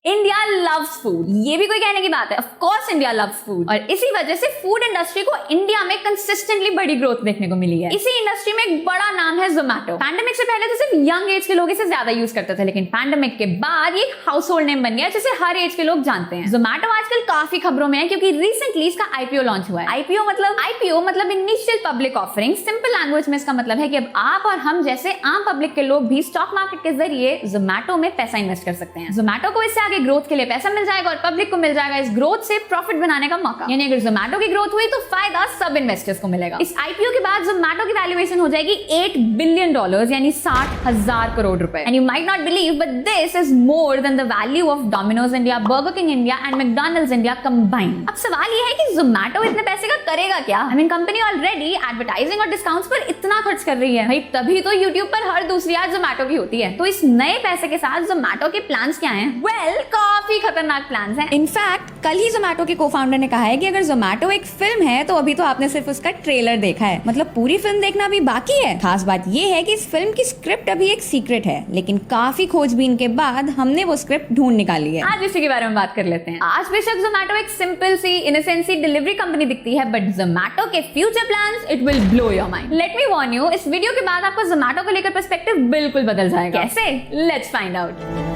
India loves food, ये भी कोई कहने की बात है? Of course India loves food, और इसी वजह से फूड इंडस्ट्री को इंडिया में कंसिस्टेंटली बड़ी ग्रोथ देखने को मिली है। इसी इंडस्ट्री में एक बड़ा नाम है जोमैटो। पैंडेमिक से पहले तो सिर्फ यंग एज के लोग इसे ज्यादा यूज करते थे, लेकिन पैंडेमिक के बाद ये एक हाउस होल्ड नेम बन गया जिसे हर एज के लोग जानते हैं। जोमैटो आजकल काफी खबरों में है क्योंकि रिसेंटली इसका आईपीओ लॉन्च हुआ है। आईपीओ मतलब initial public offering. Simple language में इसका मतलब है कि अब आप और हम जैसे आम पब्लिक के लोग भी स्टॉक मार्केट के जरिए जोमैटो में पैसा इन्वेस्ट कर सकते हैं। जोमैटो को इससे आगे ग्रोथ के लिए पैसा मिल जाएगा और पब्लिक को मिल जाएगा इस ग्रोथ से प्रॉफिट बनाने का मौका। यानी अगर जोमैटो की ग्रोथ हुई तो फायदा सब इन्वेस्टर्स को मिलेगा। इस आईपीओ के बाद जोमैटो की वैल्यूएशन हो जाएगी $8 बिलियन, यानी 60,000 करोड़ रुपए। And you might not believe but this is more than the value of Domino's India, burger king India and McDonald's India combined. अब सवाल ये है कि जोमैटो इतने पैसे का करेगा क्या? I mean company already advertising और डिस्काउंट्स पर इतना खर्च कर रही है भाई, तभी तो यूट्यूब पर हर दूसरी आज जोमैटो की होती है। तो इस नए पैसे के साथ जोमैटो के प्लान्स क्या हैं? वेल, काफी खतरनाक प्लान्स हैं। इनफैक्ट कल ही जोमैटो के को-फाउंडर ने कहा है कि अगर जोमैटो एक फिल्म है तो अभी तो आपने सिर्फ उसका ट्रेलर देखा है, मतलब पूरी फिल्म देखना भी बाकी है। खास बात ये है कि इस फिल्म की स्क्रिप्ट अभी एक सीक्रेट है, लेकिन काफी खोजबीन के बाद हमने वो स्क्रिप्ट ढूंढ निकाली है। आज इसी के बारे में बात कर लेते हैं। आज बेशक जोमैटो एक सिंपल सी इनोसेंट सी डिलीवरी कंपनी दिखती है, बट जोमैटो के future plans it will blow your mind. Let me warn you, इस वीडियो के बाद आपका जोमैटो को लेकर पर्सपेक्टिव बिल्कुल बदल जाएगा। कैसे? Let's find out.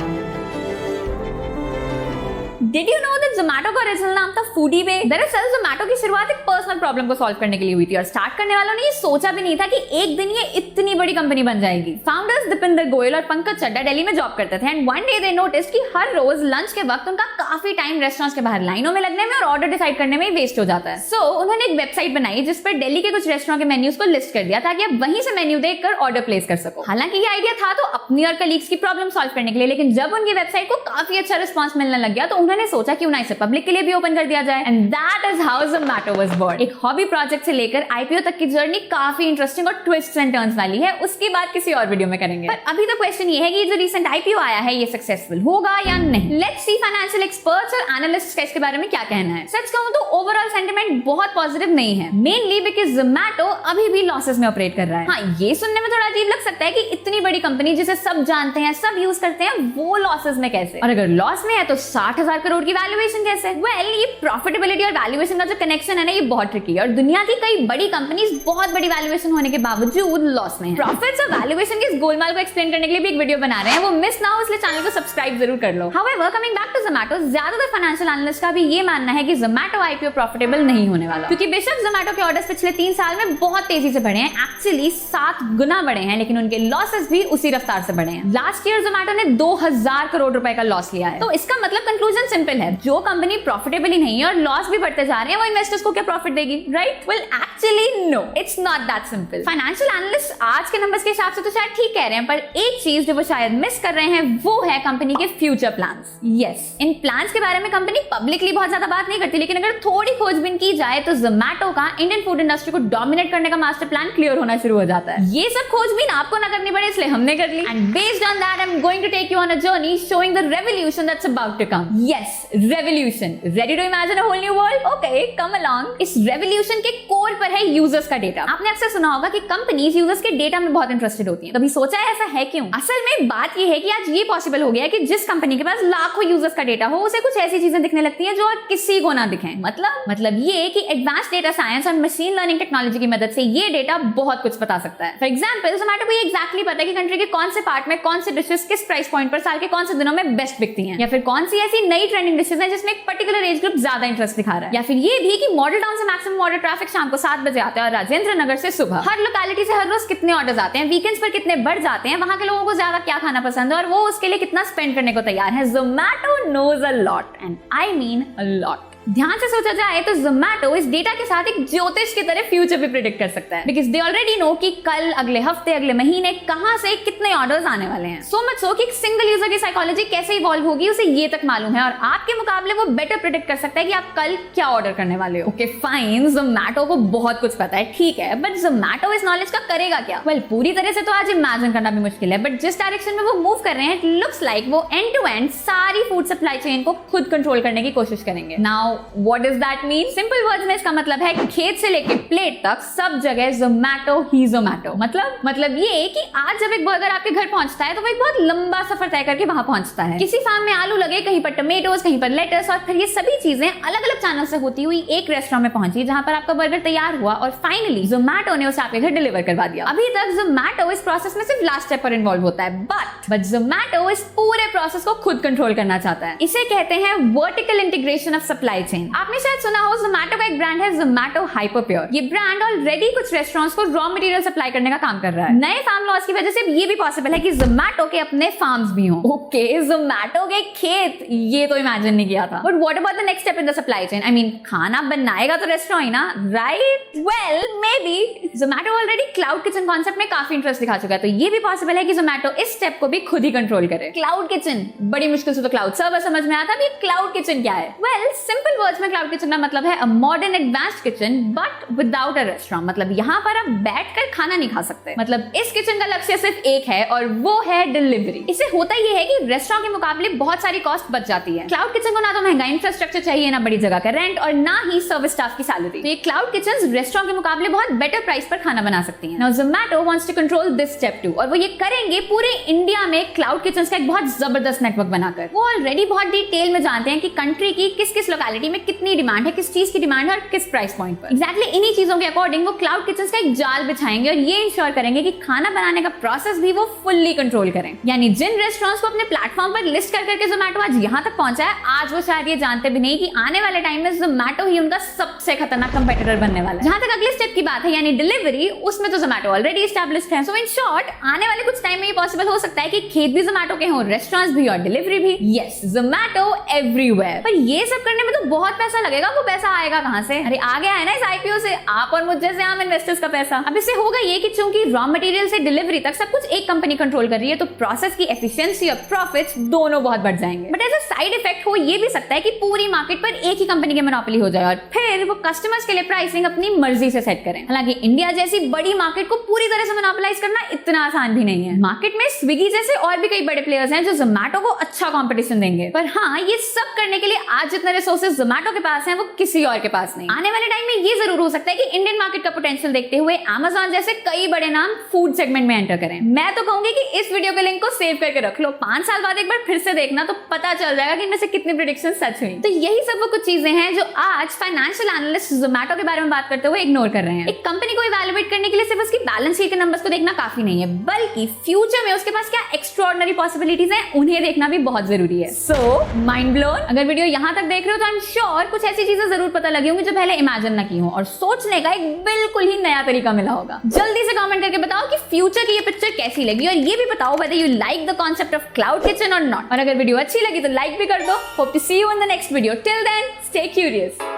Did you know that Zomato का ओरिजिनल नाम था फूडी बे? दरअसल जोमैटो की शुरुआत एक पर्सनल प्रॉब्लम को सॉल्व करने के लिए हुई थी और स्टार्ट करने वालों ने ये सोचा भी नहीं था कि एक दिन ये इतनी बड़ी कंपनी बन जाएगी। फाउंडर्स दीपिंदर गोयल और पंकज चड्डा दिल्ली में जॉब करते थे and one day they noticed कि हर रोज लंच के वक्त उनका काफी टाइम रेस्टोरेंट्स के बाहर लाइनों में लगने में और ऑर्डर डिसाइड करने में वेस्ट हो जाता है। सो उन्होंने एक वेबसाइट बनाई जिस पर दिल्ली के कुछ रेस्टोरेंट के मेन्यूज को लिस्ट कर दिया ताकि आप वहीं से मेन्यू देखकर ऑर्डर प्लेस कर सको। हालांकि ये आइडिया था तो अपनी और कलीग्स की प्रॉब्लम सॉल्व करने के लिए, लेकिन जब उनकी वेबसाइट को काफी अच्छा रिस्पॉन्स मिलने लग गया तो उन्होंने सोचा क्यों ना इसे पब्लिक के लिए भी ओपन कर दिया जाए। And that is how Zomato was born. एक हॉबी प्रोजेक्ट से लेकर आईपीओ तक की जर्नी काफी इंटरेस्टिंग और ट्विस्ट्स एंड टर्न्स वाली है, उसकी बात किसी और वीडियो में करेंगे। पर अभी तो क्वेश्चन ये है कि जो रिसेंट आईपीओ आया है ये सक्सेसफुल होगा या नहीं। लेट्स सी फाइनेंशियल एक्सपर्ट्स और एनालिस्ट्स का इसके बारे में क्या कहना है। सच कहूं तो ओवरऑल सेंटिमेंट बहुत पॉजिटिव नहीं है, मेनली बिकॉज़ जोमैटो अभी भी लॉसेस में ऑपरेट कर रहा है। हाँ, ये सुनने में थोड़ा अजीब लग सकता है कि इतनी बड़ी कंपनी जिसे सब जानते हैं, सब यूज करते हैं, वो लॉसेस में कैसे? और अगर लॉस में है तो 60,000 करोड़ की वैल्यूएशन कैसे? वेल, ये प्रॉफिटेबिलिटी और वैल्यूएशन का जो कनेक्शन है ना, ये बहुत ट्रिकी है और दुनिया की कई बड़ी कंपनीज बहुत बड़ी वैल्यूएशन होने के बावजूद लॉस में हैं। प्रॉफिट्स और वैल्यूएशन के इस गोलमाल को एक्सप्लेन करने के लिए भी एक वीडियो बना रहे हैं, वो मिस ना हो इसलिए चैनल को सब्सक्राइब जरूर कर लो। However, coming back to Zomato, ज्यादातर फाइनेंशियल एनालिस्ट का भी ये मानना है कि जोमैटो आईपीओ प्रॉफिटेबल नहीं होने वाला, क्योंकि बेशक जोमैटो के ऑर्डर्स पिछले 3 साल में बहुत तेजी से बढ़े हैं, एक्चुअली 7 गुना बढ़े हैं, लेकिन उनके लॉसेस भी उसी रफ्तार से बढ़े हैं। लास्ट ईयर जोमैटो ने 2000 करोड़ रुपए का लॉस लिया है। तो इसका मतलब कंक्लूजन सिंपल है, जो कंपनी प्रॉफिटेबल ही नहीं है और लॉस भी बढ़ते जा रहे हैं, वो इन्वेस्टर्स को क्या प्रॉफिट देगी? Right? Well, actually no, it's not that simple. Financial analyst आज के नंबर्स के हिसाब से तो शायद ठीक कह रहे हैं, पर एक चीज जो वो शायद मिस कर रहे हैं वो है कंपनी के फ्यूचर प्लान्स। यस, इन प्लान्स के बारे में कंपनी पब्लिकली बहुत ज्यादा बात नहीं करती, लेकिन अगर थोड़ी खोजबीन की जाए तो जोमैटो का इंडियन फूड इंडस्ट्री को डोमिनेट करने का मास्टर प्लान क्लियर होना शुरू हो जाता है। ये सब खोजबीन आपको ना करनी पड़े इसलिए हमने कर ली, and based on that I am going to take you on a journey showing the revolution that's about to come. Yes, revolution. Ready to imagine a whole new world? Okay, come along. इस revolution के core पर है users का data. आपने अक्सर सुना होगा कि कंपनीज यूजर्स के डेटा में बहुत इंटरेस्टेड होती हैं। कभी सोचा है ऐसा है क्यों? असल में बात ये है कि आज ये पॉसिबल हो गया है कि जिस कंपनी के पास लाखों यूजर्स का डेटा हो, उसे कुछ ऐसी चीजें दिखने लगती हैं जो और किसी को ना दिखें। मतलब ये कि एडवांस डेटा साइंस और मशीन लर्निंग टेक्नोलॉजी की मदद से ये डेटा बहुत कुछ बता सकता है। फॉर एग्जांपल, जोमैटो को ये एग्जैक्टली पता है कि कंट्री के कौन से पार्ट में कौन से डिशेस किस प्राइस पॉइंट पर साल के कौन से दिनों में बेस्ट बिकती हैं, या फिर कौन सी ऐसी नई ट्रेंडिंग डिशेस हैं जिसमें एक पर्टिकुलर एज ग्रुप ज्यादा इंटरेस्ट दिखा रहा है, या फिर ये भी कि मॉडल टाउन से मैक्सिमम ऑर्डर ट्रैफिक शाम को 7 बजे आता है और राजेंद्र नगर से सुबह। हर लोकेलिटी से हर रोज कितने ऑर्डर्स आते हैं, वीकेंड्स पर कितने बढ़ जाते हैं, वहां के लोगों को ज्यादा क्या खाना पसंद है और वो उसके लिए कितना स्पेंड करने को तैयार है। Zomato knows a lot, and I mean a lot. ध्यान से सोचा जाए तो जोमैटो इस डेटा के साथ एक ज्योतिष की तरह फ्यूचर भी प्रेडिक्ट कर सकता है, बिकॉज़ दे ऑलरेडी नो कि कल, अगले हफ्ते, अगले महीने कहां से कितने ऑर्डर्स आने वाले हैं। सो मच सो कि एक सिंगल यूजर की साइकोलॉजी कैसे इवॉल्व होगी उसे ये तक मालूम है और आपके मुकाबले वो बेटर प्रेडिक्ट कर सकता है कि आप कल क्या ऑर्डर करने वाले हो। ओके फाइन, जोमैटो को बहुत कुछ पता है, ठीक है, बट जोमैटो इस नॉलेज का करेगा क्या? वेल, पूरी तरह से तो आज इमेजिन करना भी मुश्किल है, बट जिस डायरेक्शन में वो मूव कर रहे हैं, इट लुक्स लाइक वो एंड टू एंड सारी फूड सप्लाई चेन को खुद कंट्रोल करने की कोशिश करेंगे। Now now what does that mean? Simple words में इसका मतलब है खेत से लेके प्लेट तक सब जगह जोमैटो ही जोमैटो। मतलब ये कि आज जब एक बर्गर आपके घर पहुंचता है तो वो एक बहुत लंबा सफर तय करके वहां पहुंचता है। किसी फार्म में आलू लगे, कहीं पर टमेटोज, कहीं पर लेटस, और फिर ये सभी चीजें अलग अलग चैनल से होती हुई एक रेस्टोरेंट में पहुंची जहां पर आपका बर्गर तैयार हुआ और फाइनली जोमैटो ने उसे आपके घर डिलीवर करवा दिया। अभी तक जोमैटो इस प्रोसेस में सिर्फ लास्ट स्टेप पर इन्वॉल्व होता है, बट जोमैटो इस पूरे प्रोसेस को खुद कंट्रोल करना चाहता है। इसे कहते हैं vertical integration of supply chain. आपने शायद सुना हो जोमैटो का एक ब्रांड है जोमैटो हाइपरप्योर। ये ब्रांड ऑलरेडी कुछ रेस्टोरेंट्स को रॉ मटेरियल सप्लाई करने का काम कर रहा है। नए फार्म लॉज की वजह से ये भी पॉसिबल है कि जोमैटो के अपने फार्म्स भी हों। ओके, जोमैटो के खेत, ये तो इमेजिन नहीं किया था। But what about the next step in the supply chain? I mean खाना बनाएगा तो रेस्टोरेंट ही ना, right? Well may be Zomato already cloud kitchen concept में काफी इंटरेस्ट दिखा चुका है, तो ये भी पॉसिबल है कि जोमैटो इस स्टेप को भी खुद ही कंट्रोल करे। क्लाउड किचन, बड़ी मुश्किल से तो क्लाउड सर्वर समझ में आता है, क्लाउड किचन क्या है? वेल सिंपल वर्ड्स में क्लाउड किचन का मतलब है a modern advanced kitchen but without a restaurant. मतलब यहाँ पर आप बैठकर खाना नहीं खा सकते। मतलब इस किचन का लक्ष्य सिर्फ एक है और वो है डिलीवरी। इससे होता ये है कि रेस्टोरेंट के मुकाबले बहुत सारी कॉस्ट बच जाती है। क्लाउड किचन को ना तो महंगा इंफ्रास्ट्रक्चर चाहिए, ना बड़ी जगह का रेंट, और ना ही सर्विस स्टाफ की सैलरी। तो ये क्लाउड किचन रेस्टोरेंट के मुकाबले बहुत बेटर प्राइस पर खाना बना सकती है। Now Zomato wants to control this step too, और वो ये करेंगे पूरे इंडिया में क्लाउड किचन का एक बहुत जबरदस्त नेटवर्क बनाकर। वो ऑलरेडी बहुत डिटेल में जानते हैं कि कंट्री की किस किस लोकेलिटी में कितनी डिमांड है, किस चीज की डिमांड है और किस प्राइस पॉइंट पर। एग्जैक्टली इन्हीं चीजों के अकॉर्डिंग वो क्लाउड किचन का एक जाल बिछाएंगे और ये इंश्योर करेंगे कि खाना बनाने का प्रोसेस भी वो फुल्ली कंट्रोल करें। यानी जिन रेस्टोरेंट्स को अपने प्लेटफॉर्म पर लिस्ट कर करके जोमैटो आज यहाँ तक पहुंचा है, आज वो शायद ये जानते भी नहीं कि आने वाले टाइम में जोमैटो ही उनका सबसे खतरनाक कंपेटिटर बनने वाला है। जहां तक अगले स्टेप की बात है यानी डिलीवरी, उसमें तो जोमैटो ऑलरेडी एस्टैब्लिश्ड है। सो इन शॉर्ट आने वाले कुछ टाइम में ये पॉसिबल हो सकता है कि खेत भी जोमैटो के हों, रेस्टोरेंट्स भी और डिलीवरी भी। Yes, Zomato everywhere. पर ये सब करने में तो बहुत पैसा लगेगा, वो पैसा आएगा कहां से? अरे आ गया है ना इस आईपीओ से, आप और मुझ जैसे आम इन्वेस्टर्स का पैसा। अब इससे होगा ये कि चूंकि रॉ मटेरियल से डिलीवरी तक सब कुछ एक कंपनी कंट्रोल कर रही है, तो प्रोसेस की एफिशिएंसी और प्रॉफिट्स दोनों बहुत बढ़ जाएंगे। But as a side effect हो ये भी सकता है कि पूरी मार्केट पर एक ही कंपनी की मोनोपोली हो जाए और फिर वो कस्टमर्स के लिए प्राइसिंग अपनी मर्जी से सेट करें। हालांकि इंडिया जैसी बड़ी मार्केट को पूरी तरह से मोनोपोलाइज करना इतना आसान भी नहीं है। मार्केट में स्विगी जैसे और भी कई बड़े प्लेयर्स हैं जो जोमैटो को अच्छा कंपटीशन देंगे। पर हाँ, ये सब करने के लिए आज जितने रिसोर्सेज जोमैटो के पास हैं वो किसी और के पास नहीं। आने वाले टाइम में ये जरूर हो सकता है कि इंडियन मार्केट का पोटेंशियल देखते हुए Amazon जैसे कई बड़े नाम फूड सेगमेंट में एंटर करें। मैं तो कहूंगी कि इस वीडियो के लिंक को सेव करके रख लो, 5 साल बाद एक बार फिर से देखना तो पता चल जाएगा कि इनमें से कितनी प्रेडिक्शन सच हुई। तो यही सब वो कुछ चीजें हैं जो आज फाइनेंशियल एनालिस्ट जोमैटो के बारे में बात करते हुए इग्नोर कर रहे हैं। एक कंपनी को इवैल्यूएट करने के लिए सिर्फ उसकी बैलेंस शीट के नंबर्स को देखना काफी नहीं है, बल्कि फ्यूचर में उसके पास क्या एक्स्ट्राऑर्डिनरी पॉसिबिलिटीज हैं उन्हें देखना भी बहुत जरूरी है। So mind blown. अगर वीडियो यहाँ तक देख रहे हो तो आई एम श्योर कुछ ऐसी चीजें जरूर पता लगी होंगी जो पहले इमेजिन ना की हो और सोचने का एक बिल्कुल ही नया तरीका मिला होगा। जल्दी से कमेंट करके बताओ कि फ्यूचर की ये पिक्चर कैसी लगी और ये भी बताओ whether you like the concept of cloud kitchen or not। और अगर वीडियो अच्छी लगी तो लाइक भी कर दो। Hope to see you in the next video. Till then, stay curious.